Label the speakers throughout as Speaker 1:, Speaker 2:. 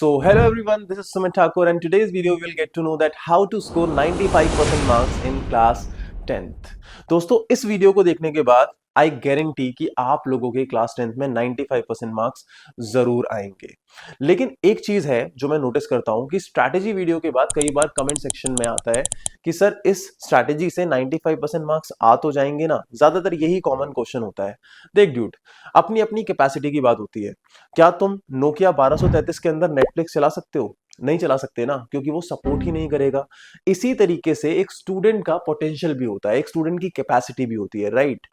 Speaker 1: So hello everyone, this is Sumit Thakur and today's video we will get to know that how to score 95% marks in class 10th। दोस्तों इस video को देखने के बाद I guarantee कि आप लोगों के क्लास 10th में 95% मार्क्स जरूर आएंगे। लेकिन एक चीज है जो मैं नोटिस करता हूं कि स्ट्रैटेजी वीडियो के बाद कई बार कमेंट सेक्शन में आता है कि सर इस स्ट्रैटेजी से 95% मार्क्स आ तो जाएंगे ना। ज्यादातर यही कॉमन क्वेश्चन होता है। देख ड्यूड, अपनी अपनी कैपेसिटी की बात होती है। क्या तुम नोकिया 1233 के अंदर नेटफ्लिक्स चला सकते हो? नहीं चला सकते ना, क्योंकि वो सपोर्ट ही नहीं करेगा। इसी तरीके से एक स्टूडेंट का पोटेंशियल भी होता है, एक स्टूडेंट की कैपेसिटी भी होती है, राइट?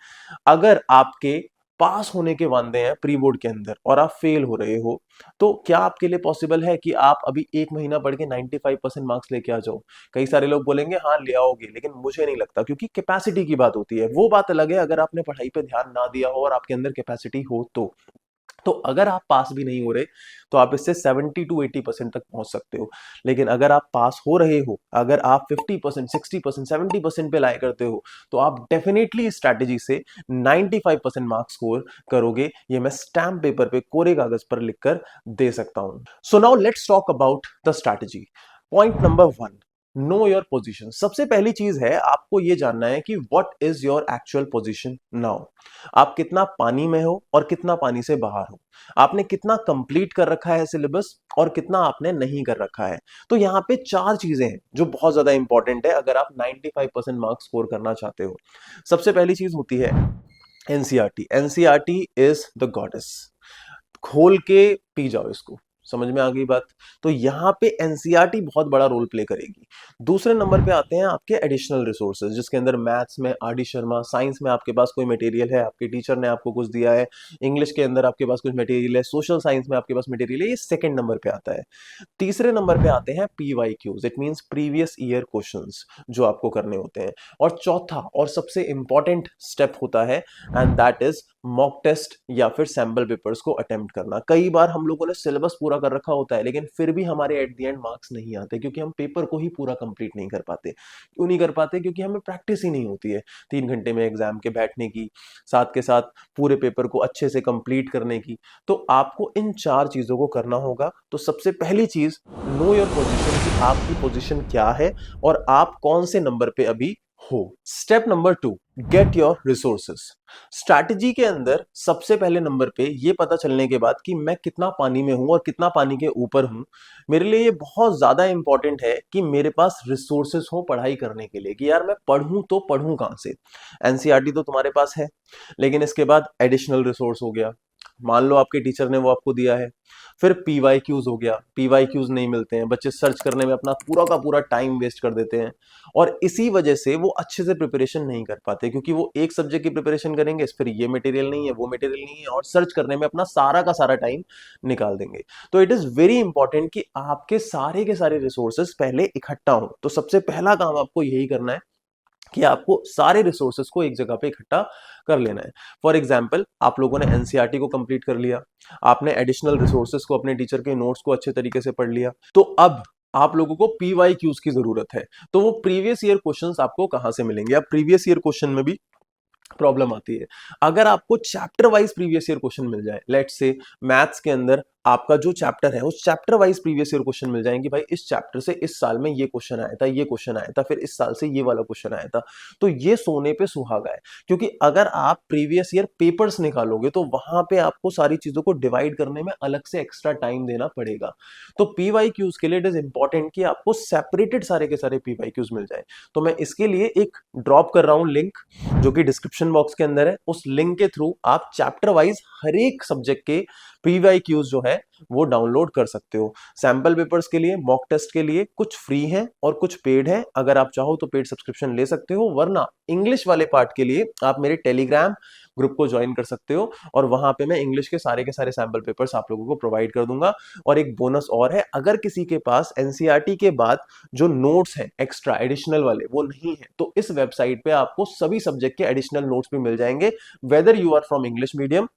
Speaker 1: अगर आपके पास होने के वादे हैं प्री बोर्ड के अंदर और आप फेल हो रहे हो, तो क्या आपके लिए पॉसिबल है कि आप अभी एक महीना पढ़ के 95% मार्क्स लेके आ जाओ? कई सारे लोग बोलेंगे हाँ ले आओगे, लेकिन मुझे नहीं लगता, क्योंकि कैपेसिटी की बात होती है। वो बात अलग है अगर आपने पढ़ाई पे ध्यान ना दिया हो और आपके अंदर कैपेसिटी हो तो अगर आप पास भी नहीं हो रहे तो आप इससे 70 टू 80% तक पहुंच सकते हो। लेकिन अगर आप पास हो रहे हो, अगर आप 50%, 60%, 70% पे लाए करते हो, तो आप डेफिनेटली इस स्ट्रैटेजी से 95% मार्क्स स्कोर करोगे। ये मैं स्टैम्प पेपर पे कोरे कागज पर लिखकर दे सकता हूं। So now let's talk about the strategy. Point number 1, know your position. सबसे पहली चीज है आपको यह जानना है कि what is your actual position now. आप कितना पानी में हो और कितना पानी से बाहर हो। आपने कितना कंप्लीट कर रखा है सिलेबस और कितना आपने नहीं कर रखा है। तो यहाँ पे चार चीजें हैं जो बहुत ज्यादा इंपॉर्टेंट है अगर आप 95% मार्क्स स्कोर करना चाहते हो। सबसे पहली चीज होती है NCERT. NCERT is the goddess. खोल के पी जाओ इसको। समझ में आ गई बात? तो यहाँ पे एनसीईआरटी बहुत बड़ा रोल प्ले करेगी। दूसरे नंबर पे आते हैं आपके एडिशनल रिसोर्सेज, जिसके अंदर मैथ्स में आर डी शर्मा, साइंस में आपके पास कोई मटेरियल है, आपके टीचर ने आपको कुछ दिया है, इंग्लिश के अंदर आपके पास कुछ मटेरियल है, सोशल साइंस में आपके पास मटेरियल है। ये सेकंड नंबर पे आता है। तीसरे नंबर पे आते हैं PYQs, it means previous year questions, जो आपको करने होते हैं। और चौथा और सबसे इंपॉर्टेंट स्टेप होता है and that is mock test या फिर सैंपल पेपर्स को अटेम्प्ट करना। कई बार हम लोगों ने सिलेबस पूरा कर रखा होता है लेकिन फिर भी हमारे एट द एंड मार्क्स नहीं आते, क्योंकि हम पेपर को ही पूरा कंप्लीट नहीं कर पाते। क्यों नहीं कर पाते? क्योंकि हमें प्रैक्टिस ही नहीं होती है 3 घंटे में एग्जाम के बैठने की, साथ के साथ पूरे पेपर को अच्छे से कंप्लीट करने की। तो आपको इन चार चीजों को करना होगा। तो सबसे पहली चीज, नो योर पोजीशन, कि आपकी पोजीशन क्या है और आप कौन से नंबर पे अभी हो। Step number 2, get your resources. Strategy के अंदर सबसे पहले नंबर पे ये पता चलने के बाद कि मैं कितना पानी में हूं और कितना पानी के ऊपर हूं, मेरे लिए ये बहुत ज्यादा इंपॉर्टेंट है कि मेरे पास रिसोर्सेस हो पढ़ाई करने के लिए, कि यार मैं पढ़ूं तो पढ़ूं कहां से। एनसीईआरटी तो तुम्हारे पास है, लेकिन इसके बाद एडिशनल रिसोर्स हो गया। मान लो आपके टीचर ने वो आपको दिया है। फिर पीवाईक्यूज हो गया, पीवाईक्यूज नहीं मिलते हैं, बच्चे सर्च करने में अपना पूरा का पूरा टाइम वेस्ट कर देते हैं और इसी वजह से वो अच्छे से प्रिपरेशन नहीं कर पाते, क्योंकि वो एक सब्जेक्ट की प्रिपरेशन करेंगे, फिर ये मटेरियल नहीं है, वो मटेरियल नहीं है, और सर्च करने में अपना सारा का सारा टाइम निकाल देंगे। तो इट इज वेरी इंपॉर्टेंट कि आपके सारे के सारे रिसोर्सेज पहले इकट्ठा हो। तो सबसे पहला काम आपको यही करना है कि आपको सारे रिसोर्सेज को एक जगह पे इकट्ठा कर लेना है। फॉर एग्जाम्पल, आप लोगों ने एनसीईआरटी को कंप्लीट कर लिया, आपने एडिशनल रिसोर्सेज को, अपने टीचर के नोट्स को अच्छे तरीके से पढ़ लिया, तो अब आप लोगों को पीवाईक्यूज की जरूरत है। तो वो प्रीवियस ईयर क्वेश्चंस आपको कहां से मिलेंगे? अब प्रीवियस ईयर क्वेश्चन में भी प्रॉब्लम आती है। अगर आपको chapter wise previous year question मिल जाए, लेट्स से मैथ्स के अंदर आपका जो चैप्टर है उस chapter wise previous year question मिल जाएंगे, भाई इस चैप्टर से इस साल में ये क्वेश्चन आया था, ये क्वेश्चन आया था, फिर इस साल से ये वाला क्वेश्चन आया था, तो ये सोने पे सुहागा है। क्योंकि अगर आप प्रीवियस ईयर पेपर्स निकालोगे तो वहां पे आपको सारी चीजों को डिवाइड करने में अलग से एक्स्ट्रा टाइम देना पड़ेगा। तो पीवाईक्यूज के लिए इट इज इंपॉर्टेंट कि आपको सेपरेटेड सारे के सारे पीवाईक्यूज मिल जाए। तो मैं इसके लिए एक ड्रॉप कर रहा हूं लिंक, जो कि डिस्क्रिप्शन बॉक्स के अंदर है। उस लिंक के थ्रू आप चैप्टर वाइज हर एक सब्जेक्ट के पीवाईक्यूज जो है वो डाउनलोड कर सकते हो। सैंपल पेपर्स के लिए, मॉक टेस्ट के लिए कुछ फ्री हैं और कुछ पेड हैं। अगर आप चाहो तो पेड सब्सक्रिप्शन ले सकते हो, वरना इंग्लिश वाले पार्ट के लिए आप मेरे टेलीग्राम ग्रुप को ज्वाइन कर सकते हो और वहां पे मैं इंग्लिश के सारे सैंपल पेपर्स आप लोगों को प्रोवाइड कर दूंगा। और एक बोनस और है, अगर किसी के पास एनसीईआरटी के बाद जो नोट्स हैं एक्स्ट्रा एडिशनल वाले वो नहीं है, तो इस वेबसाइट पे आपको सभी सब्जेक्ट के एडिशनल नोट्स भी मिल जाएंगे, whether you are from English medium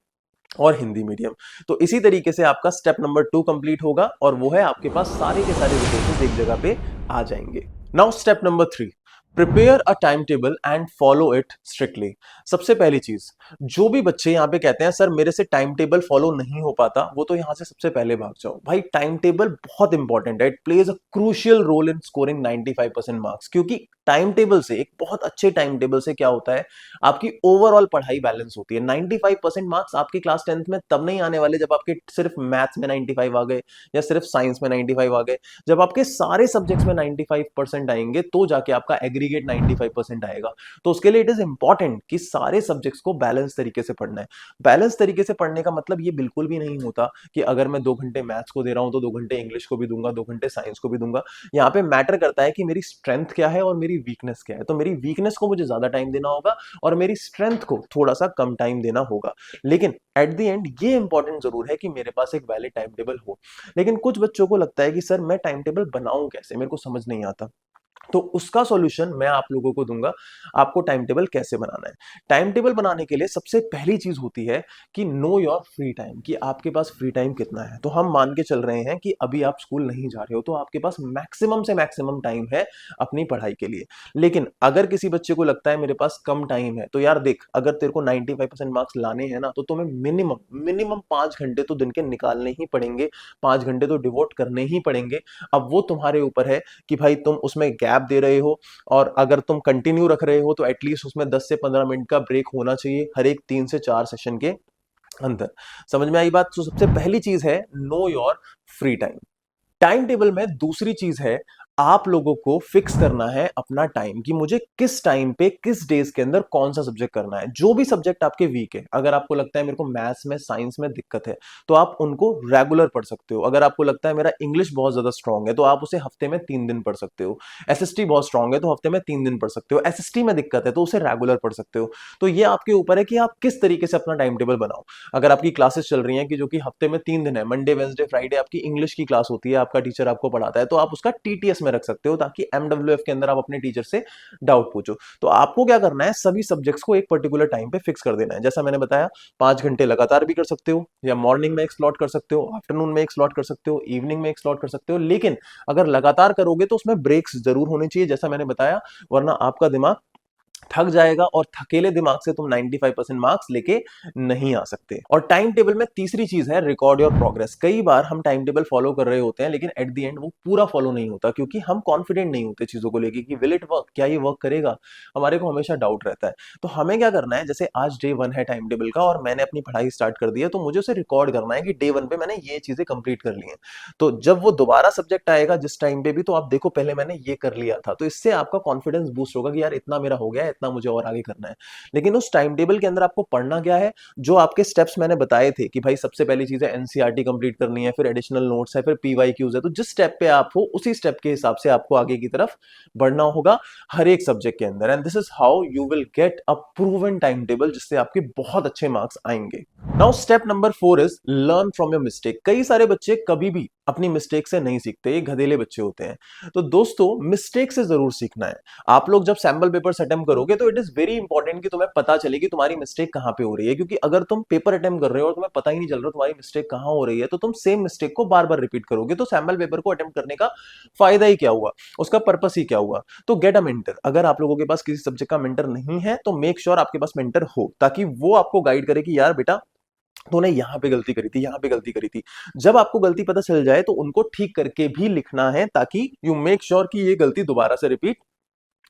Speaker 1: और हिंदी मीडियम। तो इसी तरीके से आपका स्टेप नंबर 2 कंप्लीट होगा और वो है आपके पास सारे के सारे रिसोर्सेज एक जगह पे आ जाएंगे। Now step number 3, prepare a time table and follow it strictly. सबसे पहली चीज, जो भी बच्चे यहाँ पे कहते हैं सर मेरे से टाइम टेबल फॉलो नहीं हो पाता, वो तो यहाँ से सबसे पहले भाग जाओ। भाई टाइम टेबल बहुत इंपॉर्टेंट है, it plays a crucial role in scoring 95% marks. क्योंकि टाइम टेबल से, एक बहुत अच्छे टाइम टेबल से क्या होता है, आपकी ओवरऑल पढ़ाई बैलेंस होती है। 95% मार्क्स आपके क्लास 10th में तब नहीं आने वाले जब आपके सिर्फ मैथ्स में 95 आ गए या सिर्फ साइंस में 95 आ गए। जब आपके सारे सब्जेक्ट्स में 95% आएंगे तो जाके आपका एग्रीगेट 95% आएगा। तो उसके लिए इट इज इंपॉर्टेंट कि सारे सब्जेक्ट्स को बैलेंस तरीके से पढ़ना है। बैलेंस तरीके से पढ़ने का मतलब ये बिल्कुल भी नहीं होता कि अगर मैं 2 घंटे मैथ्स को दे रहा हूं तो 2 घंटे इंग्लिश को भी दूंगा, 2 घंटे साइंस को भी दूंगा। यहाँ पे मैटर करता है कि मेरी स्ट्रेंथ क्या है और मेरी वीकनेस क्या है। तो मेरी वीकनेस को मुझे ज्यादा टाइम देना होगा और मेरी स्ट्रेंथ को थोड़ा सा कम टाइम देना होगा। लेकिन एट द एंड ये इंपॉर्टेंट जरूर है कि मेरे पास एक वैलिड टाइम टेबल हो। लेकिन कुछ बच्चों को लगता है कि सर मैं टाइम टेबल बनाऊं कैसे, मेरे को समझ नहीं आता। तो उसका सॉल्यूशन मैं आप लोगों को दूंगा। आपको टाइम टेबल कैसे बनाना है? टाइम टेबल बनाने के लिए सबसे पहली चीज होती है कि नो योर फ्री टाइम, कि आपके पास फ्री टाइम कितना है। तो हम मान के चल रहे हैं कि अभी आप स्कूल नहीं जा रहे हो, तो आपके पास मैक्सिमम से मैक्सिमम टाइम है अपनी पढ़ाई के लिए। लेकिन अगर किसी बच्चे को लगता है मेरे पास कम टाइम है, तो यार देख, अगर तेरे को 95% मार्क्स लाने हैं ना, तो तुम्हें मिनिमम मिनिमम 5 घंटे तो दिन के निकालने ही पड़ेंगे, 5 घंटे तो डिवोट करने ही पड़ेंगे। अब वो तुम्हारे ऊपर है कि भाई तुम उसमें गैप दे रहे हो, और अगर तुम कंटिन्यू रख रहे हो तो एटलीस्ट उसमें 10 से 15 मिनट का ब्रेक होना चाहिए हर एक 3 से 4 सेशन के अंदर। समझ में आई बात? तो सबसे पहली चीज है know your free time. Time table में दूसरी चीज है, आप लोगों को फिक्स करना है अपना टाइम, कि मुझे किस टाइम पे किस डेज के अंदर कौन सा सब्जेक्ट करना है। जो भी सब्जेक्ट आपके वीक है, अगर आपको लगता है मेरे को मैथ्स में साइंस में दिक्कत है, तो आप उनको रेगुलर पढ़ सकते हो। अगर आपको लगता है मेरा इंग्लिश बहुत ज्यादा स्ट्रांग है, तो आप उसे हफ्ते में 3 दिन पढ़ सकते हो। एसएसटी बहुत स्ट्रांग है तो हफ्ते में 3 दिन पढ़ सकते हो। एसएसटी में दिक्कत है तो उसे रेगुलर पढ़ सकते हो। तो ये आपके ऊपर है कि आप किस तरीके से अपना टाइम टेबल बनाओ। अगर आपकी क्लासेस चल रही हैं कि जो कि हफ्ते में 3 दिन है, मंडे वेंसडे फ्राइडे आपकी इंग्लिश की क्लास होती है, आपका टीचर आपको पढ़ाता है, तो आप उसका टीटीएस में रख सकते हो, ताकि एमडब्ल्यूएफ के अंदर आप अपने टीचर से डाउट पूछो। तो आपको क्या करना है, सभी सब्जेक्ट्स को एक पर्टिकुलर टाइम पे फिक्स कर देना है। जैसा मैंने बताया, 5 घंटे लगातार भी कर सकते हो, या मॉर्निंग में एक स्लॉट कर सकते हो, आफ्टरनून में एक स्लॉट कर सकते हो, इवनिंग में एक स्लॉट कर सकते हो। लेकिन अगर लगातार करोगे तो उसमें ब्रेक्स जरूर होने चाहिए, जैसा मैंने बताया, वरना आपका दिमाग थक जाएगा और थकेले दिमाग से तुम 95% मार्क्स लेके नहीं आ सकते। और टाइम टेबल में तीसरी चीज है रिकॉर्ड योर प्रोग्रेस। कई बार हम टाइम टेबल फॉलो कर रहे होते हैं, लेकिन एट द एंड वो पूरा फॉलो नहीं होता, क्योंकि हम कॉन्फिडेंट नहीं होते चीजों को लेके कि विल इट वर्क, क्या ये वर्क करेगा। हमारे को हमेशा डाउट रहता है। तो हमें क्या करना है, जैसे आज डे 1 है टाइम टेबल का और मैंने अपनी पढ़ाई स्टार्ट कर दी है, तो मुझे उसे रिकॉर्ड करना है कि डे 1 पे मैंने ये चीजें कंप्लीट कर ली हैं। तो जब वो दोबारा सब्जेक्ट आएगा जिस टाइम पे भी, तो आप देखो पहले मैंने ये कर लिया था। तो इससे आपका कॉन्फिडेंस बूस्ट होगा कि यार इतना मेरा हो गया है, इतना मुझे और आगे करना है। लेकिन उस टाइम टेबल के अंदर आपको पढ़ना क्या है, जो आपके स्टेप्स मैंने बताए थे कि भाई सबसे पहली चीज है एनसीईआरटी कंप्लीट करनी है, फिर एडिशनल नोट्स है, फिर पीवाईक्यूज है। तो जिस स्टेप पे आप हो उसी स्टेप के हिसाब से आपको आगे की तरफ बढ़ना होगा हर एक सब्जेक्ट के अंदर। And this is how you will get a proven time table, जिससे आपके बहुत अच्छे मार्क्स आएंगे। Now step number 4 is learn from your mistake. कई सारे बच्चे कभी भी अपनी मिस्टेक से नहीं सीखते, ये गधेले बच्चे होते हैं। तो दोस्तों मिस्टेक से जरूर सीखना है। आप लोग जब सैंपल पेपर्स अटेम्प्ट करोगे तो इट इज वेरी इंपॉर्टेंट कि तुम्हें पता चले कि तुम्हारी मिस्टेक कहां पे हो रही है। क्योंकि अगर तुम पेपर अटेम्प्ट कर रहे हो और तुम्हें पता ही नहीं चल रहा तुम्हारी मिस्टेक कहां हो रही है, तो तुम सेम मिस्टेक को बार बार रिपीट करोगे। तो सैंपल पेपर को अटेम्प्ट करने का फायदा ही क्या हुआ, उसका पर्पस ही क्या हुआ? तो गेट अ मेंटर। अगर आप लोगों के पास किसी सब्जेक्ट का मेंटर नहीं है, तो मेक श्योर आपके पास मेंटर हो, ताकि वो आपको गाइड करे कि यार बेटा तूने यहां पे गलती करी थी, यहां पे गलती करी थी। जब आपको गलती पता चल जाए तो उनको ठीक करके भी लिखना है, ताकि यू मेक श्योर कि ये गलती दोबारा से रिपीट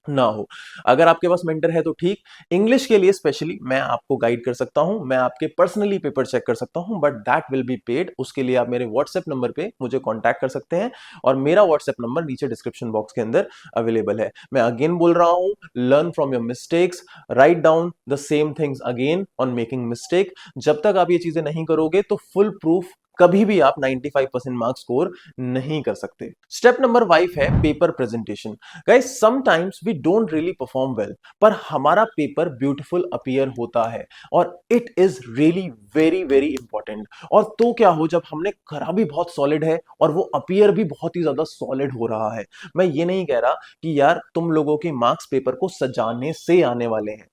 Speaker 1: ना हो। अगर आपके पास मेंटर है तो ठीक। इंग्लिश के लिए स्पेशली मैं आपको गाइड कर सकता हूं, मैं आपके पर्सनली पेपर चेक कर सकता हूं, but that will be paid. उसके लिए आप मेरे व्हाट्सएप नंबर पे मुझे कांटेक्ट कर सकते हैं, और मेरा व्हाट्सएप नंबर नीचे डिस्क्रिप्शन बॉक्स के अंदर अवेलेबल है। मैं अगेन बोल रहा हूं, learn from your mistakes, write down the same things again on making mistake. जब तक आप ये चीजें नहीं करोगे तो फुल प्रूफ कभी भी आप 95% मार्क्स स्कोर नहीं कर सकते। स्टेप नंबर 5 है paper presentation. Guys sometimes we don't really perform well, पर हमारा पेपर ब्यूटीफुल अपीयर होता है, और it is really very very important. और तो क्या हो, जब हमने करा भी बहुत सॉलिड है और वो अपीयर भी बहुत ही ज्यादा सॉलिड हो रहा है। मैं ये नहीं कह रहा कि यार तुम लोगों के मार्क्स पेपर को सजाने से आने वाले हैं,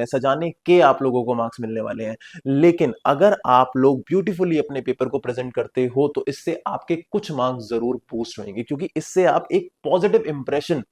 Speaker 1: सजाने के आप लोगों को मार्क्स मिलने वाले हैं। लेकिन अगर आप लोग ब्यूटीफुल ब्यूटीफुली अपने पेपर को प्रेजेंट करते हो तो इससे आपके कुछ मार्क्स जरूर बूस्ट होंगे, क्योंकि इससे आप एक पॉजिटिव इंप्रेशन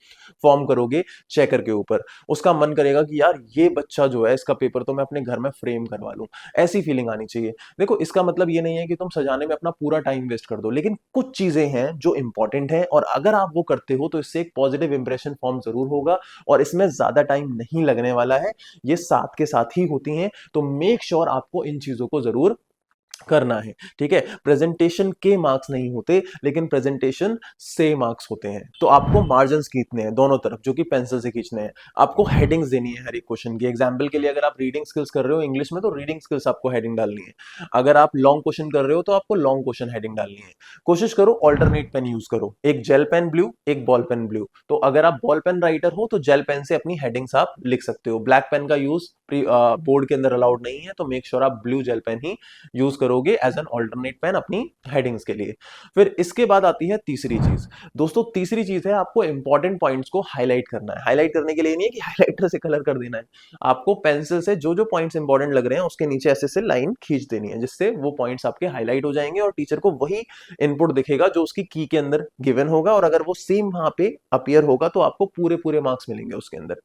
Speaker 1: फॉर्म करोगे चेकर के ऊपर। उसका मन करेगा कि यार ये बच्चा जो है, इसका पेपर तो मैं अपने घर में फ्रेम करवा लूं, ऐसी फीलिंग आनी चाहिए। देखो, इसका मतलब ये नहीं है कि तुम सजाने में अपना पूरा टाइम वेस्ट कर दो, लेकिन कुछ चीजें हैं जो इंपॉर्टेंट है और अगर आप वो करते हो तो इससे एक पॉजिटिव इंप्रेशन फॉर्म जरूर होगा और इसमें ज्यादा टाइम नहीं लगने वाला है। ये साथ के साथ ही होती हैं, तो मेक श्योर आपको इन चीजों को जरूर करना है। ठीक है, प्रेजेंटेशन के मार्क्स नहीं होते, लेकिन प्रेजेंटेशन से मार्क्स होते हैं। तो आपको मार्जिन खींचने हैं दोनों तरफ, जो कि पेंसिल से खींचने हैं। आपको हेडिंग्स देनी है हर एक क्वेश्चन की। एग्जांपल के लिए अगर आप रीडिंग स्किल्स कर रहे हो इंग्लिश में, तो रीडिंग स्किल्स आपको हेडिंग डालनी है। अगर आप लॉन्ग क्वेश्चन कर रहे हो तो आपको लॉन्ग क्वेश्चन हेडिंग डालनी है। कोशिश करो ऑल्टरनेट पेन यूज करो, एक जेल पेन ब्लू, एक बॉल पेन ब्लू। तो अगर आप बॉल पेन राइटर हो तो जेल पेन से अपनी हेडिंग्स आप लिख सकते हो। ब्लैक पेन का यूज बोर्ड के अंदर अलाउड नहीं है, तो मेक श्योर आप ब्लू जेल पेन ही यूज करोगे एज एन ऑल्टरनेट पेन अपनी हेडिंग्स के लिए। फिर इसके बाद आती है तीसरी चीज। दोस्तों, तीसरी चीज है आपको इंपॉर्टेंट पॉइंट्स को हाईलाइट करना है। हाईलाइट करने के लिए नहीं है कि हाईलाइटर से कलर कर देना है, आपको पेंसिल से जो जो पॉइंट्स इंपॉर्टेंट लग रहे हैं उसके नीचे ऐसे से लाइन खींच देनी है, जिससे वो पॉइंट्स आपके हाईलाइट हो जाएंगे और टीचर को वही इनपुट दिखेगा जो उसकी की के अंदर गिवन होगा। और अगर वो सेम वहां पे अपीयर होगा तो आपको पूरे पूरे मार्क्स मिलेंगे उसके अंदर।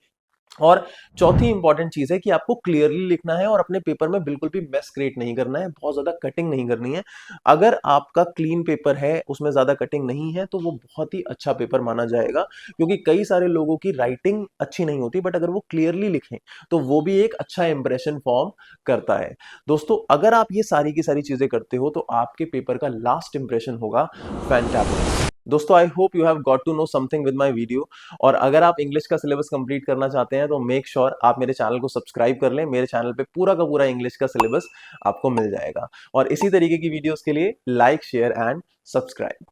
Speaker 1: और चौथी इंपॉर्टेंट चीज है कि आपको क्लियरली लिखना है और अपने पेपर में बिल्कुल भी मेस क्रिएट नहीं करना है, बहुत ज्यादा कटिंग नहीं करनी है। अगर आपका क्लीन पेपर है, उसमें ज्यादा कटिंग नहीं है, तो वो बहुत ही अच्छा पेपर माना जाएगा। क्योंकि कई सारे लोगों की राइटिंग अच्छी नहीं होती, बट अगर वो क्लियरली लिखें तो वो भी एक अच्छा इंप्रेशन फॉर्म करता है। दोस्तों, अगर आप ये सारी की सारी चीजें करते हो तो आपके पेपर का लास्ट इंप्रेशन होगा फैंटास्टिक। दोस्तों, I hope you have got to know something with my video. और अगर आप इंग्लिश का सिलेबस कंप्लीट करना चाहते हैं तो मेक श्योर आप मेरे चैनल को सब्सक्राइब कर लें। मेरे चैनल पे पूरा का पूरा इंग्लिश का सिलेबस आपको मिल जाएगा। और इसी तरीके की वीडियोस के लिए लाइक, शेयर एंड सब्सक्राइब।